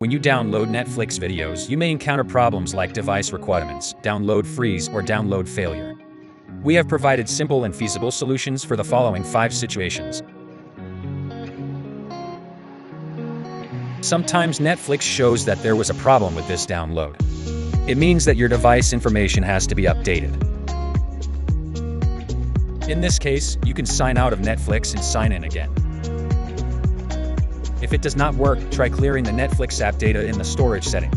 When you download Netflix videos, you may encounter problems like device requirements, download freeze, or download failure. We have provided simple and feasible solutions for the following 5 situations. Sometimes Netflix shows that there was a problem with this download. It means that your device information has to be updated. In this case, you can sign out of Netflix and sign in again. If it does not work, try clearing the Netflix app data in the storage setting.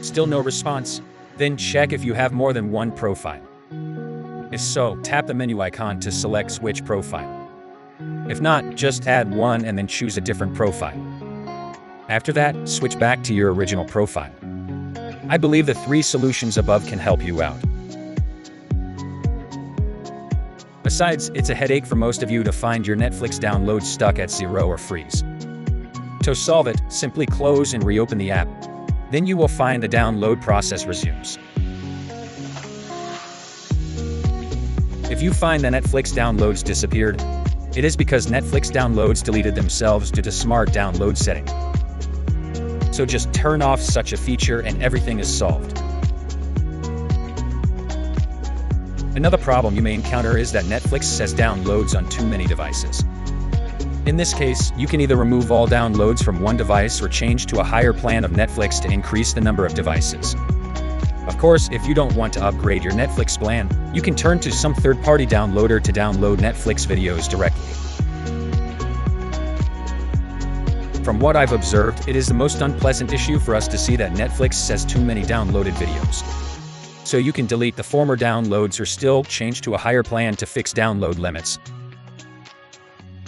Still no response? Then check if you have more than one profile. If so, tap the menu icon to select Switch Profile. If not, just add one and then choose a different profile. After that, switch back to your original profile. I believe the 3 solutions above can help you out. Besides, it's a headache for most of you to find your Netflix download stuck at 0 or freeze. To solve it, simply close and reopen the app. Then you will find the download process resumes. If you find the Netflix downloads disappeared, it is because Netflix downloads deleted themselves due to Smart Download setting. So just turn off such a feature and everything is solved. Another problem you may encounter is that Netflix says downloads on too many devices. In this case, you can either remove all downloads from one device or change to a higher plan of Netflix to increase the number of devices. Of course, if you don't want to upgrade your Netflix plan, you can turn to some third-party downloader to download Netflix videos directly. From what I've observed, it is the most unpleasant issue for us to see that Netflix says too many downloaded videos. So you can delete the former downloads or still change to a higher plan to fix download limits.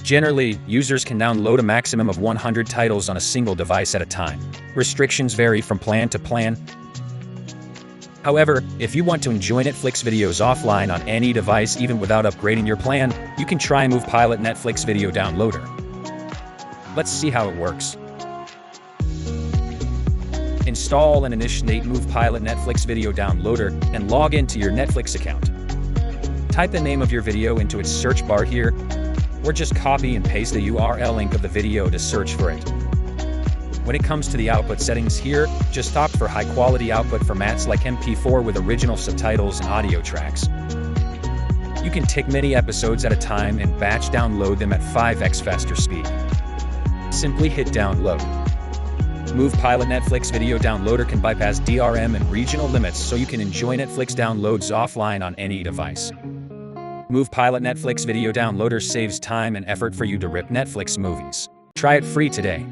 Generally, users can download a maximum of 100 titles on a single device at a time. Restrictions vary from plan to plan. However, if you want to enjoy Netflix videos offline on any device even without upgrading your plan, you can try Move Pilot Netflix Video Downloader. Let's see how it works. Install and initiate Move Pilot Netflix Video Downloader and log into your Netflix account. Type the name of your video into its search bar here, or just copy and paste the URL link of the video to search for it. When it comes to the output settings here, just opt for high-quality output formats like MP4 with original subtitles and audio tracks. You can take many episodes at a time and batch download them at 5x faster speed. Simply hit download. Move Pilot Netflix Video Downloader can bypass DRM and regional limits so you can enjoy Netflix downloads offline on any device. Move Pilot Netflix Video Downloader saves time and effort for you to rip Netflix movies. Try it free today.